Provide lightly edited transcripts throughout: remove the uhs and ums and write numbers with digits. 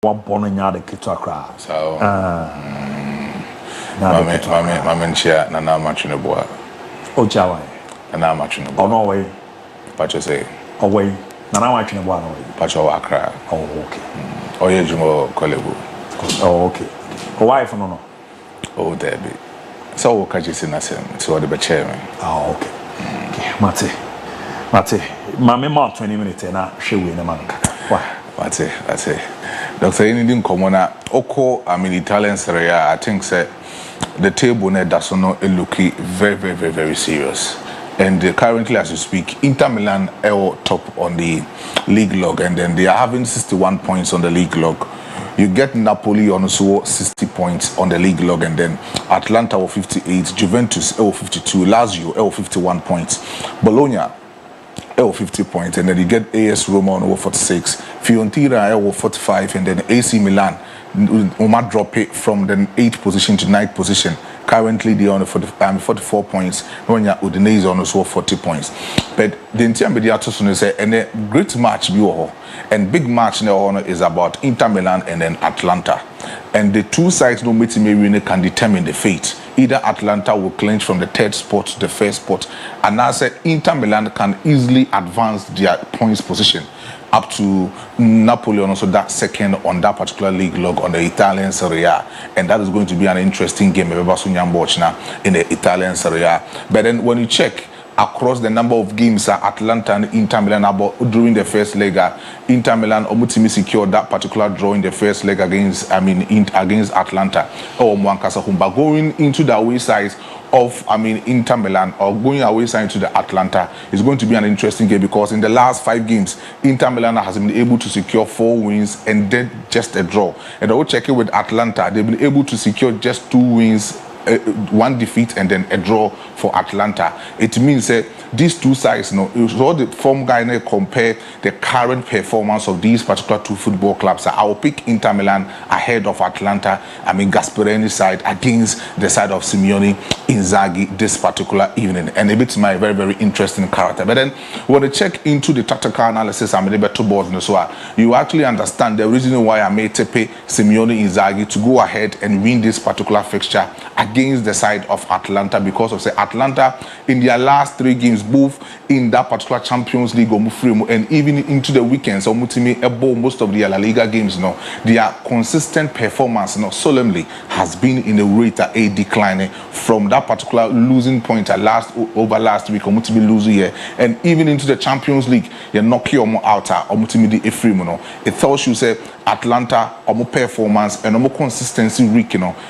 one born in yard kito akra. So Mama Chia Nana Machinabua. Oh Jawai. Nana Machinabua. Oh no way. Pacho say. Away. Nana Machinabua no way. Pacho Akra. Oh okay. Oh yeah, Jumo Kolebu. Oh okay. Oh wife no no. Oh DIABY. So catch you in us so the chairman. Oh okay. Mate. Mama more 20 minutes na she we na man. Why? That's it. Dr. Anything common Oko, Italian Serie A, I think say the table does not look very serious. And currently, as you speak, Inter Milan are top on the league log, and then they are having 61 points on the league log. You get Napoli on also 60 points on the league log, and then Atalanta with 58, Juventus 52, Lazio 51 points, Bologna 50 points, and then you get AS Roma on 46, Fiorentina 45, and then AC Milan might drop it from the 8th position to 9th position. Currently, they are on 44 points. When you Udinese on also 40 points. But the entire media say and a great match and big match now is about Inter Milan and then Atalanta. And the two sides no meeting maybe can determine the fate. Either Atalanta will clinch from the 3rd spot to the 1st spot, and now say Inter Milan can easily advance their points position up to Napoli and also that 2nd on that particular league log on the Italian Serie A. And that is going to be an interesting game in the Italian Serie A. But then when you check across the number of games Atalanta and Inter Milan about during the first leg, Inter Milan Omutimi secured that particular draw in the first leg against against Atalanta. But going into the away side of Inter Milan or going away side to the Atalanta is going to be an interesting game, because in the last 5 games Inter Milan has been able to secure 4 wins and then just a draw. And I will check it with Atalanta, they've been able to secure just 2 wins, 1 defeat and then a draw for Atalanta. It means these two sides, so the form guy compare the current performance of these particular 2 football clubs. I will pick Inter Milan ahead of Atalanta. Gasperini's side against the side of Simeone Inzaghi this particular evening, and a bit my very interesting character. But then when you check into the tactical analysis, you actually understand the reason why I made Tepe Simeone Inzaghi to go ahead and win this particular fixture against the side of Atalanta, because of Atalanta in their last 3 games, both in that particular Champions League and even into the weekends, most of the La Liga games, their consistent performance solemnly has been in a rate a decline from that particular losing point last week, losing here, and even into the Champions League, you knock you out it tells you Atalanta performance and consistency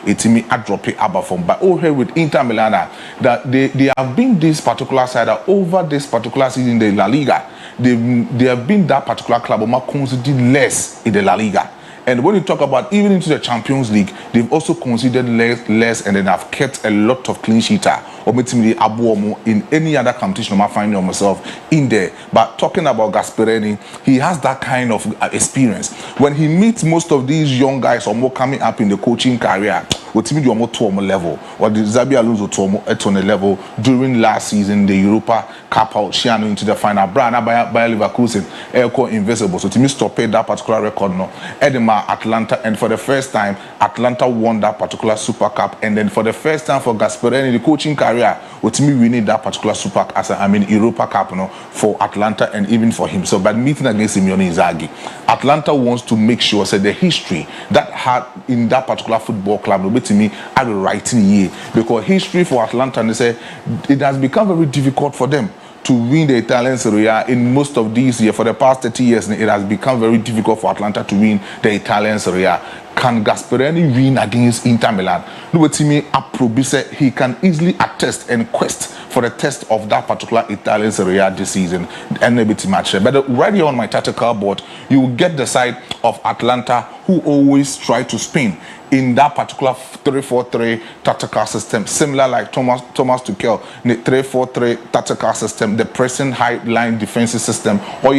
it me a drop it about from. But here with Inter Milan, that they have been this particular side over this particular season in the La Liga. They have been that particular club conceded less in the La Liga. And when you talk about even into the Champions League, they've also conceded less and then have kept a lot of clean sheets. Or ABOU in any other competition, I find myself in there. But talking about Gasperini, he has that kind of experience. When he meets most of these young guys or more coming up in the coaching career, with me more to level, or the Xabi Alonso to on a level during last season, the Europa Cup out, Shiano into the final, Brana by Leverkusen, Elko Invisible. So to me, stop that particular record, Edema, Atalanta, and for the first time, Atalanta won that particular Super Cup, and then for the first time for Gasperini, the coaching career, with me winning that particular Super Europa Cup, for Atalanta and even for him. So, but meeting against Simeone Inzaghi, Atalanta wants to make sure the history that had in that particular football club, to me, I will write in here, because history for Atalanta, they say it has become very difficult for them to win the Italian Serie A in most of these years. For the past 30 years, it has become very difficult for Atalanta to win the Italian Serie A. Can Gasperini win against Inter Milan? No, to me, he can easily attest and quest for the test of that particular Italian Serie A this season and maybe to match it. But right here on my tactical board, you will get the side of Atalanta, who always try to spin in that particular 3-4-3 tactical system, similar like Thomas Tuchel, the 3-4-3 tactical system, the pressing high line defensive system, or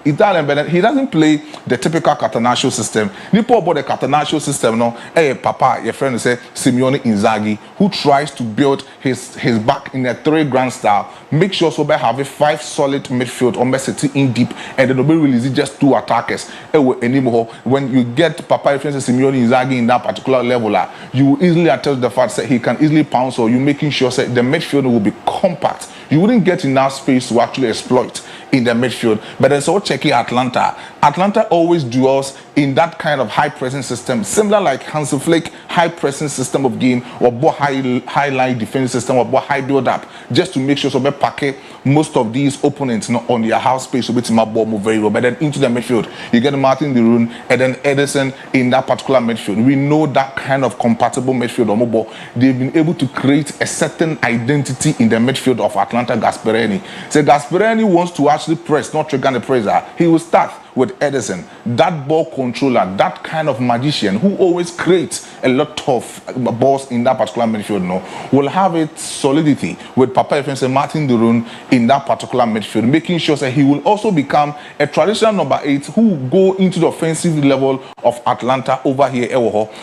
Italian, but he doesn't play the typical Catenaccio system. Nipo about the Catenaccio system, no. Hey, Papa, your friend say Simeone Inzaghi, who tries to build his back in a 3 grand style. Make sure so by having 5 solid midfield or city in deep, and then nobody release just 2 attackers. Anymore, when you get Papa, your friend say Simeone Inzaghi in that particular level, you will easily attest the fact that he can easily pounce, or you making sure that the midfield will be compact. You wouldn't get enough space to actually exploit in the midfield. But then so checking Atalanta. Atalanta always duels in that kind of high pressing system, similar like Hansi Flick high pressing system of game, or high line defense system, or high build up, just to make sure so be Fakye most of these opponents on their half space so bit my ball move very well. But then into the midfield, you get Martin de Roon and then Ederson in that particular midfield. We know that kind of compatible midfield or mobile. They've been able to create a certain identity in the midfield of Atalanta. Gasperini. So Gasperini wants to actually press, not trigger the pressure. He will start with Ederson, that ball controller, that kind of magician who always creates a lot of balls in that particular midfield. No, will have its solidity with Papa and Martin de Roon in that particular midfield, making sure that he will also become a traditional number 8 who will go into the offensive level of Atalanta over here,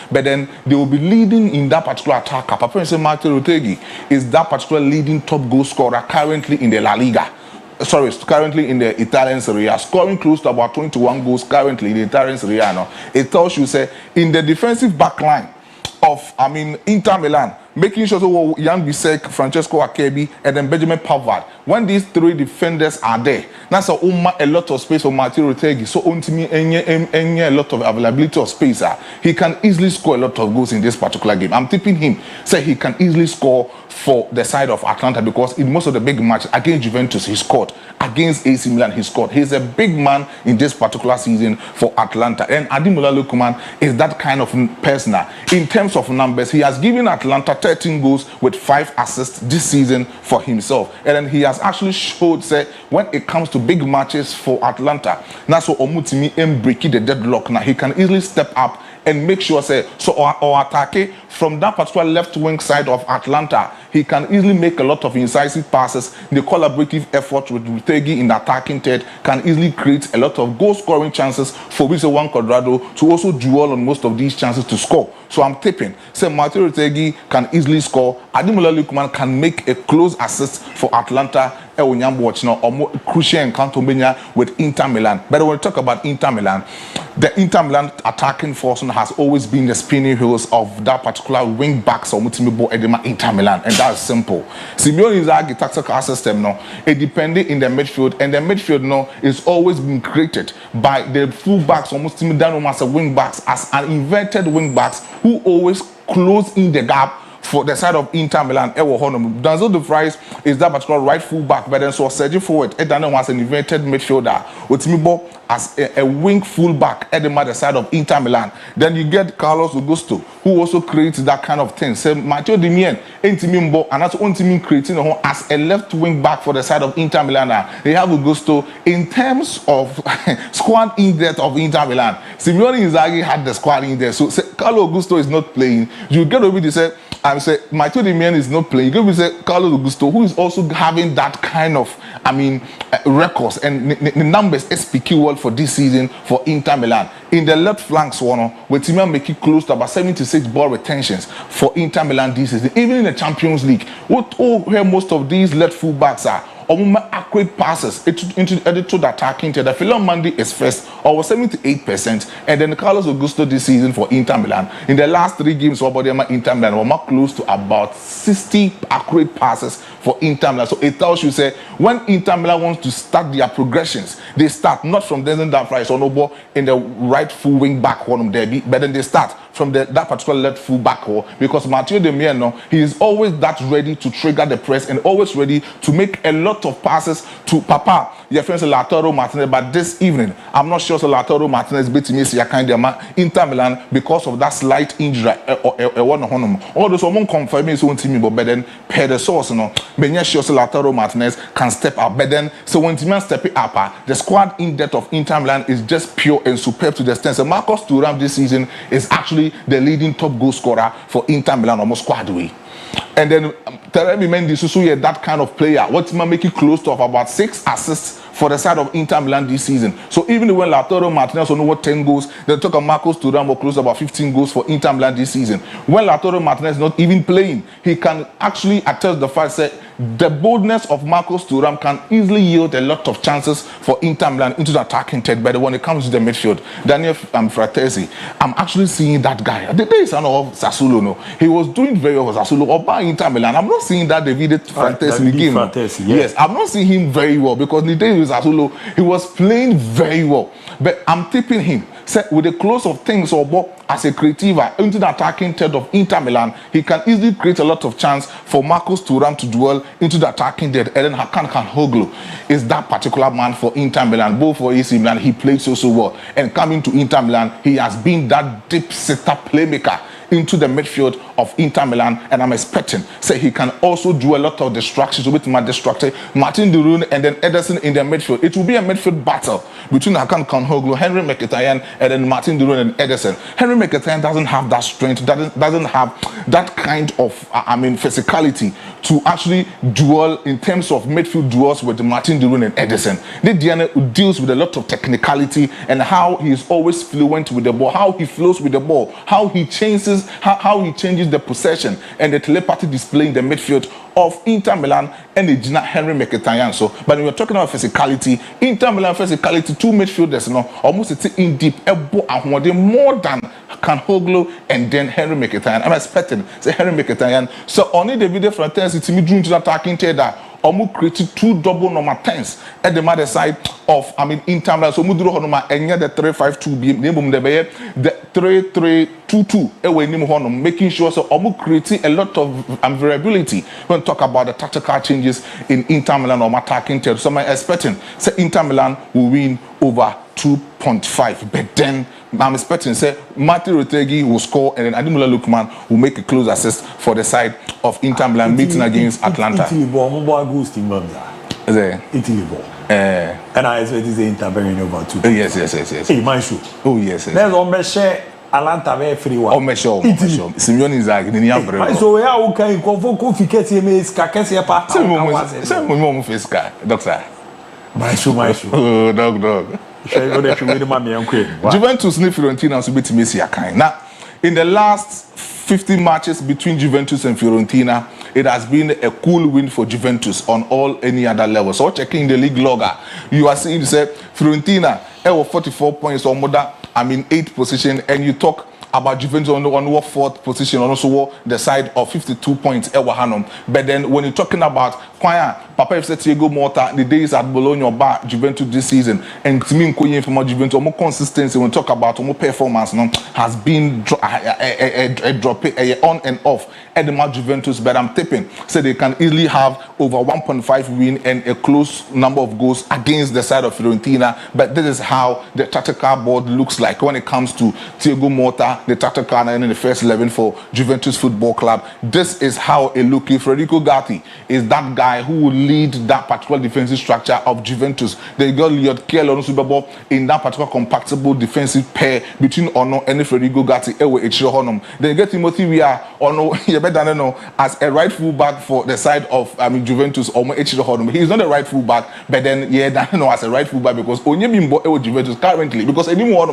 but then they will be leading in that particular attack. Papa and Martin Rotegi is that particular leading top goal scorer currently in the La Liga. Sorry, currently in the Italian Serie A, scoring close to about 21 goals currently in the Italian Serie A. No? It tells you, say, in the defensive back line of, Inter Milan, making sure so Jan Bisek, Francesco Akebi, and then Benjamin Pavard. When these 3 defenders are there, that's a lot of space for Matteo Retegui. So a lot of availability of space. He can easily score a lot of goals in this particular game. I'm tipping him, say he can easily score for the side of Atalanta, because in most of the big matches against Juventus he scored, against AC Milan he scored. He's a big man in this particular season for Atalanta, and Ademola Lookman is that kind of person. In terms of numbers, he has given Atalanta 13 goals with 5 assists this season for himself, and then he has actually showed, say, when it comes to big matches for Atalanta, that's what Omutimi and breaking the deadlock. Now he can easily step up and make sure, say, so or attack from that particular left wing side of Atalanta, he can easily make a lot of incisive passes. The collaborative effort with Retegui in the attacking third can easily create a lot of goal scoring chances for Juan Cuadrado to also duel on most of these chances to score. So I'm tipping, say, Matteo Retegui can easily score. Ademola Lookman can make a close assist for Atalanta. Crucial encounter with Inter Milan. But when we talk about Inter Milan, the Inter Milan attacking force has always been the spinning wheels of that particular wing backs or Mutimibo Edema Inter Milan, and that's simple. Simeone Inzaghi tactical system it depending in the midfield, and the midfield is always been created by the full backs or Mutimidano as a wing backs, as an inverted wing backs who always close in the gap for the side of Inter Milan. Danzo De Vries is that particular right full back, but then so Sergio forward, Edana was an inverted midfielder with Mibo as a wing full back at the side of Inter Milan. Then you get Carlos Augusto, who also creates that kind of thing. So Matteo Dimien, Intimimbo, and that's Untimin creating as a left wing back for the side of Inter Milan. They have Augusto in terms of squad in depth of Inter Milan. Simeone Inzaghi had the squad in there, so Carlos Augusto is not playing. You get over to say, Matteo Dimien is not playing. You get over to say Carlos Augusto, who is also having that kind of, records and the numbers speak well for this season for Inter Milan. In the left flanks, with Timon making close to about 76 ball retentions for Inter Milan this season. Even in the Champions League, where most of these left full backs are, accurate passes into the attacking third. The Philan Mandy is first, over 78%, and then Carlos Augusto this season for Inter Milan. In the last 3 games, Inter Milan were close to about 60 accurate passes for Inter Milan. So it tells you, say, when Inter Milan wants to start their progressions, they start not from Denzel Dumfries or Nobo in the right full wing back one derby, but then they start from that particular left full back because Matteo Dimien, he is always that ready to trigger the press and always ready to make a lot of passes to Papa, your friend Lautaro Martinez. But this evening, I'm not sure Lautaro Martinez beat Inter Milan because of that slight injury. All those someone confirming so team, but then per the source, Benya sure Lautaro Martinez can step up. But then so when Timon step it up, the squad in depth of Inter Milan is just pure and superb to the extent. So Marcus Thuram this season is actually the leading top goal scorer for Inter Milan, almost squad way. And then Teremi Mendy, so that kind of player, what man make it close to about 6 assists for the side of Inter Milan this season. So even when Lautaro Martinez only got 10 goals, they talk of Marcos Thuram will close about 15 goals for Inter Milan this season. When Lautaro Martinez is not even playing, he can actually attest the fact that the boldness of Marcos Thuram can easily yield a lot of chances for Inter Milan into the attacking third. But when it comes to the midfield, Daniel Fratesi, I'm actually seeing that guy. The day is of Sassuolo, no, he was doing very well with Sassuolo or by Inter Milan. I'm not seeing that David Fratesi in the game. Yes, I'm not seeing him very well because the day with Sassuolo, he was playing very well. But I'm tipping him. With the close of things or as a creativa into the attacking third of Inter Milan, he can easily create a lot of chance for Marcos Thuram to dwell into the attacking third. And then Hakan Çalhanoğlu is that particular man for Inter Milan, both for AC Milan. He plays so well, and coming to Inter Milan, he has been that deep setter playmaker into the midfield of Inter Milan, and I'm expecting he can also do a lot of distractions with my distractor Martin de Roon and then Ederson in the midfield. It will be a midfield battle between Hakan Çalhanoğlu, Henry Mkhitaryan, and then Martin de Roon and Ederson. Henry Mkhitaryan doesn't have that strength, doesn't have that kind of physicality to actually duel in terms of midfield duels with Martin de Roon and Ederson. Diana deals with a lot of technicality and how he is always fluent with the ball, how he flows with the ball, how he changes, how he changes the possession and the telepathy display in the midfield of Inter Milan and the Henry Mkhitaryan. So, but when we're talking about physicality, Inter Milan physicality, two midfielders, almost it's in deep, more than Çalhanoğlu and then Henry Mkhitaryan. I'm expecting Henry Mkhitaryan. So only the video from Tennessee to me drew into the attacking third. Omu created two double number 10s at the other side of Inter Milan. So Mudro Honoma and the 3-5-2 the 3-3-2-2 making sure so Omu creating a lot of variability when we talk about the tactical changes in Inter Milan or attacking third. So I'm expecting Inter Milan will win over 2.5, but then I'm expecting Martin Rotegi will score and then Ademola Lookman will make a close assist for the side of Inter Milan meeting against Atalanta. Italy ball, Italy ball. And I expect it's Inter bringing over 2. Yes. Hey, Maestro. Oh yes. There's on share Atalanta very free one. Oh Maestro. Simeone is like the Niambro. So yeah, okay, go fiketi me skakesi pa. Say mo face car, doctor. Maestro. Oh, dog. Juventus need Fiorentina to beat Messi Akai. Now, in the last 50 matches between Juventus and Fiorentina, it has been a cool win for Juventus on any other level. So checking the league logger, you are seeing Fiorentina have 44 points or more than 8th position, and you talk about Juventus on 4th position, and also the side of 52 points. But then when you're talking about Papa FC Thiago Motta, the days at Bologna bar Juventus this season, and to me, from Juventus, more consistency when we talk about more performance has been a drop on and off at the match Juventus. But I'm tipping they can easily have over 1.5 win and a close number of goals against the side of Fiorentina. But this is how the tactical board looks like when it comes to Thiago Motta, the tactical and in the first 11 for Juventus Football Club. This is how it looks. Federico Gatti is that guy who will lead that particular defensive structure of Juventus. They got Liot Kiel on Super Bowl in that particular compatible defensive pair between Ono and Federico Gatti. They get Timothy Weah Ono as a right full back for the side of Juventus. He's not a right full back, but then as a right full back because Onyebimbo Juventus currently because anymore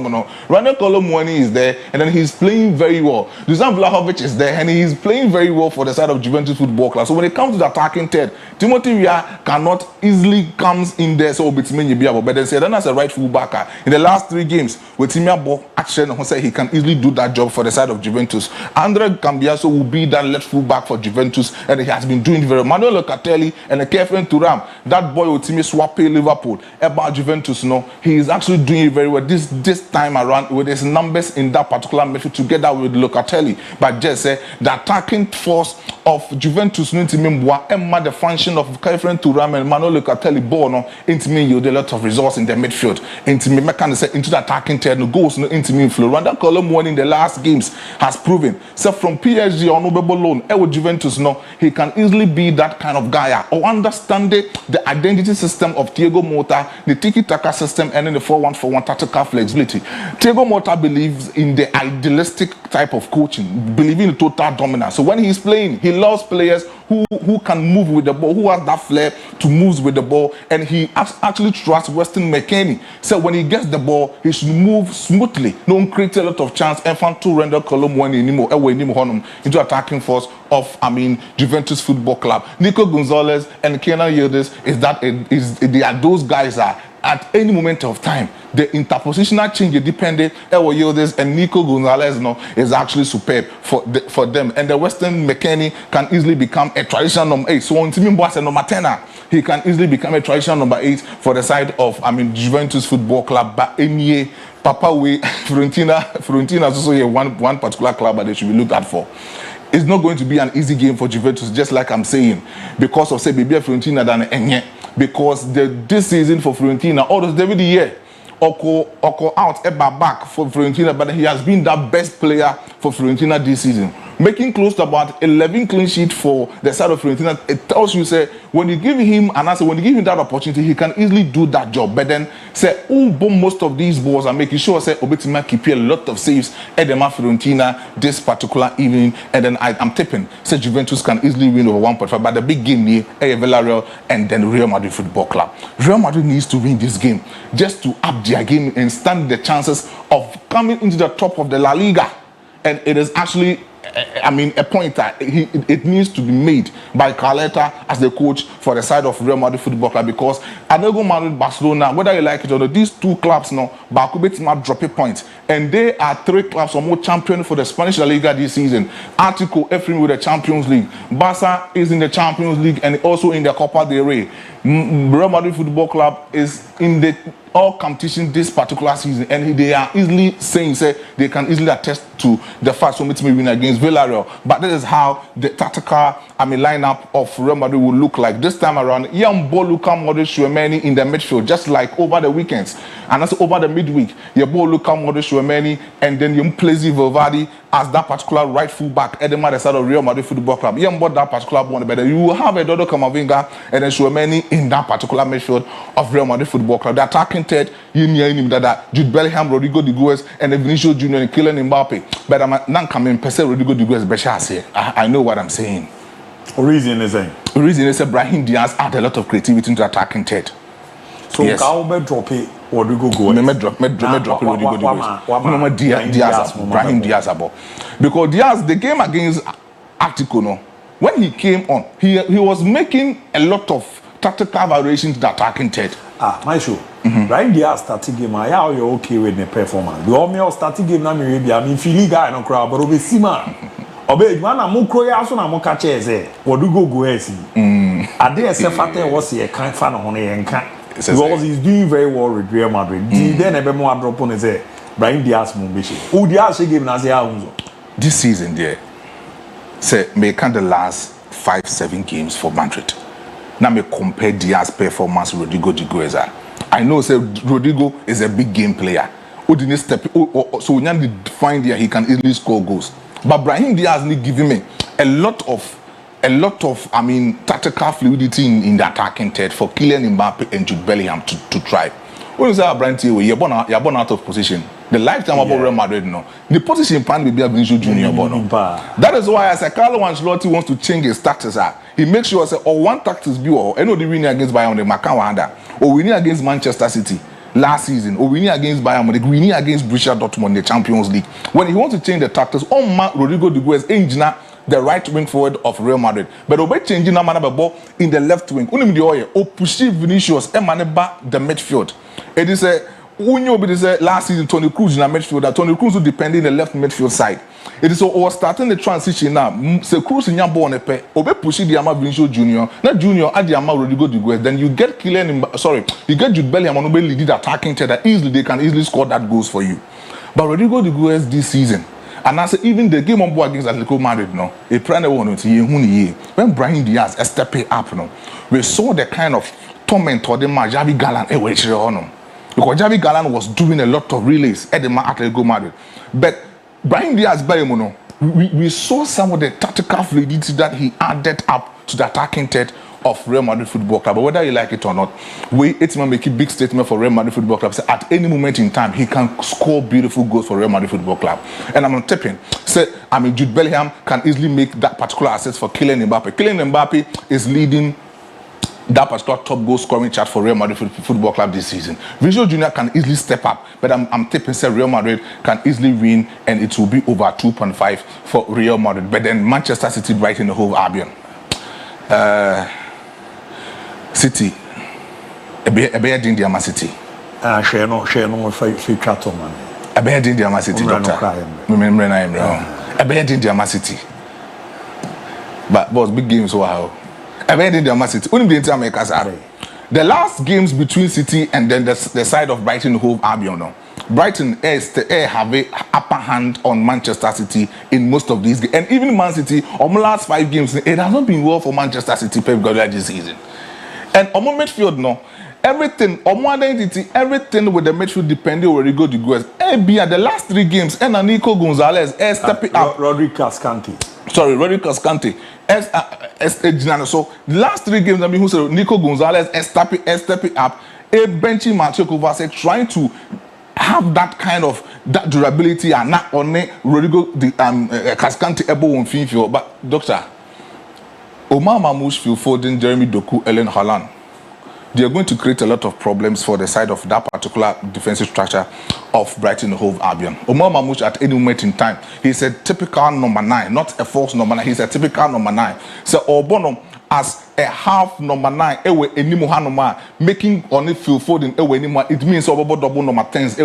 Randall Colomwani is there and then he's playing very well. Dusan Vlahovic is there and he's playing very well for the side of Juventus Football Club. So when it comes to the attacking third, Timothy Weah cannot easily comes in there so but then say as a right full backer in the last 3 games with Timia action he can easily do that job for the side of Juventus. Andre Cambiaso will be that left full back for Juventus and he has been doing very well. Manuel Locatelli and the Kefren Thuram, that boy with Timmy Swappy Liverpool about Juventus he is actually doing it very well this time around with his numbers in that particular midfield together with Locatelli. But just the attacking force of Juventus the function of Kefren Thuram and Manuel Locatelli ball into me yield a lot of results in the midfield into me into the attacking third goals into me inflow. Randall Colum won in the last games has proven. So from PSG on Obebo loan, with Juventus, no, he can easily be that kind of guy. Or understanding the identity system of Thiago Motta, the tiki-taka system, and then the 4-1-4-1 tactical flexibility. Thiago Motta believes in the idealistic type of coaching, believing in total dominance. So when he's playing, he loves players who can move with the ball, who has that flair to move with the ball, and he actually trusts Weston McKennie. So when he gets the ball, he should move smoothly, don't create a lot of chance, and find to render Colum one anymore into attacking force of Juventus Football Club. Nico Gonzalez and Kenan Yildiz they are those guys are at any moment of time. The interpositional change depending Yildiz and Nico Gonzalez is actually superb for them. And the Weston McKennie can easily become a traditional number 8. So on Timmy Boas and number 10, he can easily become a traditional number 8 for the side of Juventus Football Club. But any Papa way Fiorentina is also one particular club that they should be looked at for. It's not going to be an easy game for Juventus, just like I'm saying, because of say maybe Fiorentina than Enye. Because this season for Fiorentina, all those every year, Oko out, Eba back for Fiorentina, but he has been the best player for Fiorentina this season, making close to about 11 clean sheets for the side of Fiorentina. It tells you, say, when you give him an answer, when you give him that opportunity, he can easily do that job. But then, say, most of these balls are making sure, say, Obetima keep a lot of saves at the Fiorentina this particular evening. And then I'm tipping, say, Juventus can easily win over 1.5. But the big game here, Villareal and then Real Madrid Football Club. Real Madrid needs to win this game just to up their game and stand the chances of coming into the top of the La Liga. And it is actually a pointer. It needs to be made by Carleta as the coach for the side of Real Madrid Football Club, because Atletico Madrid, Barcelona, whether you like it or not, these two clubs now, Bakubet might drop a point. And they are 3 clubs or more champion for the Spanish La Liga this season. Atletico, Efrim with the Champions League. Barca is in the Champions League and also in the Copa del Rey. Real Madrid Football Club is in the all competition this particular season, and they are easily saying, say, they can easily attest to the fact so may win against Villareal. But that is how the tactical lineup of Real Madrid will look like this time around. Young ball Luka Modric Schuemeni in the midfield, just like over the weekends, and that's over the midweek. Your ball Luka Modric Schuemeni, and then you Plessis Valverde as that particular right full back at the side of Real Madrid Football Club. You bought that particular one, but you will have a Dodo Camavinga and then Schuemeni in that particular midfield of Real Madrid Football Club. The attacking third, you need that Jude Bellingham, Rodrigo de Guez, and then Vinicius Junior and Kylian Mbappe. But I'm not coming per se Rodrigo de Guez, but I know what I'm saying. Reason is Brahim Diaz add a lot of creativity into attacking third. So yes. Drop it. Rodrigo Guez. Me drop Rodrigo Diaz. Brahim Diaz abo. Because Diaz, the game against Atletico, when he came on, he was making a lot of tactical variations to the attacking third. Maestro. Brahim Diaz starting game. How you okay with the performance? The only starting game na me feeling guy no crowd, but obe sima. Obe man na mo kroya so na mo ka cheze. Rodrigo Guez. Ade esefate was a kind fan on yenka. Because he's doing very well with Real Madrid. Then ebe mo drop on say Brahim Diaz mo beche. O Diaz game na say how this season there. Say me can the last 5-7 games for Madrid. Now me compare Diaz performance with Rodrigo de Guez. I know say Rodrigo is a big game player. Who didn't step so when you find there he can easily score goals. But Brahim Diaz need giving me a lot of tactical fluidity in the attacking third for Kylian Mbappe and Jude Bellingham to try. When you say Brahim Diaz, you're born out of position. The lifetime of Real Madrid, the position plan will be a Vinicius Junior. That is why I say Carlo Ancelotti wants to change his tactics. He makes sure say, one tactics be or any the winning against Bayern the Macau or winning against Manchester City last season, or winning against Bayern Munich, winning against Borussia Dortmund in the Champions League. When he wants to change the tactics, Rodrigo de Guez engineer the right wing forward of Real Madrid. But obey changing the ball in the left wing. Or push Vinicius and Maneba the midfield. It is a last season Toni Kroos in the midfield. That Toni Kroos will depend in the left midfield side. It is so starting the transition now. Se Kroos in your ball on obey pushing the Ama Vinicius Junior. Not Junior at the Ama Rodrigo de Guez. Then you get you get Jude Bellingham on lead attacking to that easily. They can easily score that goals for you. But Rodrigo de Guez this season. And I say even the game on board against Atletico Madrid, a prime one when Brahim Diaz stepping up, we saw the kind of torment or the Javi Gallant because Javi Galán was doing a lot of relays at the Atletico Madrid. But Brahim Diaz Baymono, we saw some of the tactical fluidity that he added up to the attacking third of Real Madrid Football Club. But whether you like it or not, it's make a big statement for Real Madrid Football Club. So at any moment in time, he can score beautiful goals for Real Madrid Football Club. And I'm tipping. Jude Bellingham can easily make that particular assist for Kylian Mbappe. Kylian Mbappe is leading that particular top goal scoring chart for Real Madrid Football Club this season. Vinicius Junior can easily step up, but I'm tipping say Real Madrid can easily win, and it will be over 2.5 for Real Madrid. But then Manchester City, Brighton, the whole Albion. City, a bear in the City. Share no, free chat on man. A bear in the City, doctor. Remember, I'm wrong. A bear in the City. But boss, big games, wow. A bear in the City. Only the Americans are. The last games between City and then the side of Brighton, Hove Albion, no. Brighton have a upper hand on Manchester City in most of these games. And even Man City, on the last 5 games, it has not been well for Manchester City Pep Guardiola this season. And on my midfield, no, everything, on my identity, everything with the midfield depending on where you go to go. The last 3 games, and Nico Gonzalez, stepping up. Rodrigo Cascante. Sorry, Rodrigo Cascante. So, the last 3 games, I mean, who said Nico Gonzalez, stepping up, benching Mathieu Kovacic, trying to have that kind of that durability and not only Rodrigo Cascante ABOU on field. But, doctor, Omar Mamouche, Phil Foden, Jeremy Doku, Erling Haaland, they are going to create a lot of problems for the side of that particular defensive structure of Brighton Hove Albion. Omar Mamouche at any moment in time, he's a typical number 9, not a false number 9, he's a typical number 9. So Obono as a half number 9, making on it Phil Foden, it means double number 10s,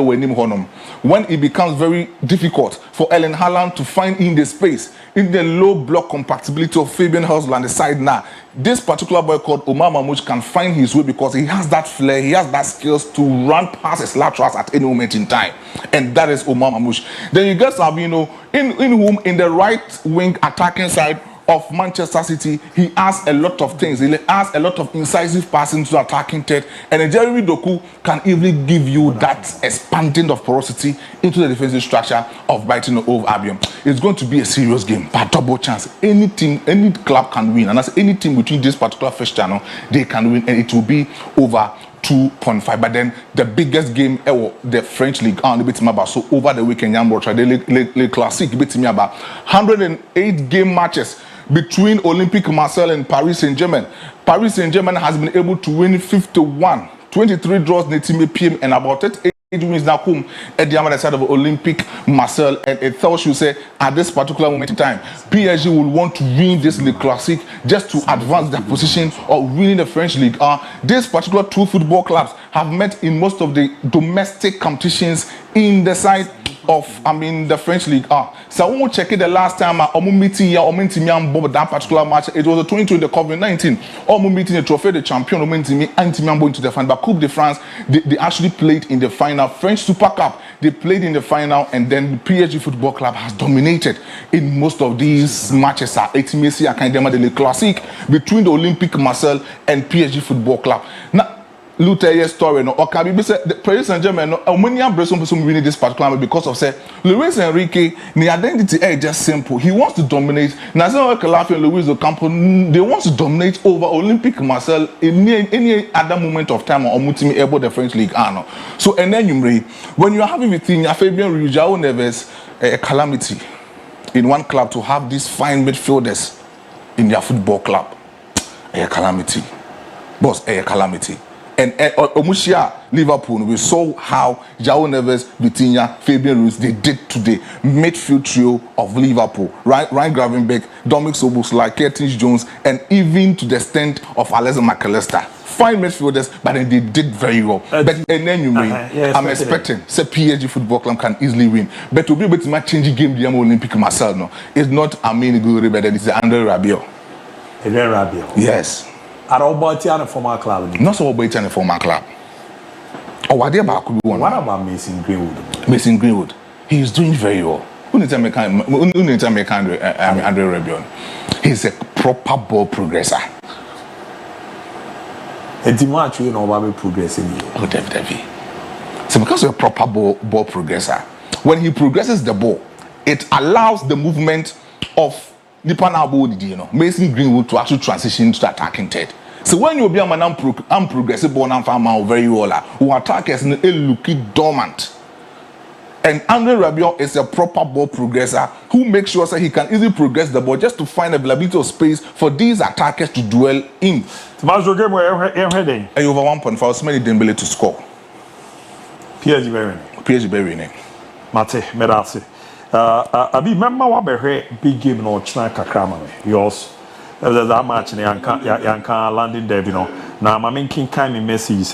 when it becomes very difficult for Erling Haaland to find in the space, in the low block compatibility of Fabian Hustle on the side now, this particular boy called Omar Mamouche can find his way because he has that flair, he has that skills to run past his laterals at any moment in time. And that is Omar Mamouche. Then you get Sabino, in the right wing attacking side of Manchester City, he has a lot of things. He has a lot of incisive passing to attacking third, and Jeremy Doku can easily give you that expanding of porosity into the defensive structure of Brighton Hove Albion. It's going to be a serious game, but double chance. Any team, any club can win, and as any team between this particular first channel, they can win, and it will be over 2.5. But then the biggest game ever, the French League, so over the weekend, the Classic, 108 game matches between Olympique Marseille and Paris Saint-Germain. Paris Saint-Germain has been able to win 51, 23 draws, PM, and about 8 wins now come at the other side of Olympique Marseille. And it tells you, say, at this particular moment in time, PSG will want to win this League Classic just to advance their position of winning the French League. These particular 2 football clubs have met in most of the domestic competitions in the side of, the French League. So when we check it the last time, meeting that particular match, it was the 2020 COVID-19. Meeting the trophy, the champion, into the final. But Coupe de France, they actually played in the final. French Super Cup, they played in the final, and then the PSG Football Club has dominated in most of these matches. Etimacy Academy de Classique between the Olympique Marseille and PSG Football Club. Now, Luther story no or can be said the Paris Saint-Germain no many person winning this particular because of say Luis Enrique the identity is just simple. He wants to dominate. Now say Calafia and Luis Ocampo, they want to dominate over Olympique Marseille in any other moment of time or multi able the French League. So and then you when you are having Vitinha, Fabian Ruiz, João Neves, a calamity in one club to have these fine midfielders in their football club. A calamity. Boss, a calamity. And Omushia, Liverpool, we saw how João Neves, Vitinha, Fabian Ruiz, they did today. Midfield trio of Liverpool. Ryan Gravenberch, Dominic Szoboszlai, Curtis Jones, and even to the extent of Alexander McAllister. Fine midfielders, but then they did very well. But and then you mean, I'm expecting, say PSG Football Club can easily win. But to be able to match changing game, the Olympique Marseille, no, it's not Amin Gouiri, but it's Andre Rabiot. Andre Rabiot. Yes. At all, but a former club. Not so about a former club. Oh, what about Mason Greenwood? Mason Greenwood. He is doing very well. Andre Rabiot. He's a proper ball progressor. A match, you know, about progressing. Oh, definitely. So because you're a proper ball progressor, when he progresses the ball, it allows the movement of Nipan ABOU, you know, Mason Greenwood to actually transition to attacking third. So when you be a man progressive ball and farmer very well, who attackers look dormant. And Andre Rabiot is a proper ball progressor who makes sure that he can easily progress the ball just to find availability of space for these attackers to dwell in. Tomorrow's game where heading. And over 1.5, so many Dembele to score. PSG Berlin. PSG Berlin. Mate, Medasi. Abi, remember what big game no China Kakrama. Yours. That match in Yanka Landing Derby. No, now I'm making kind of messages.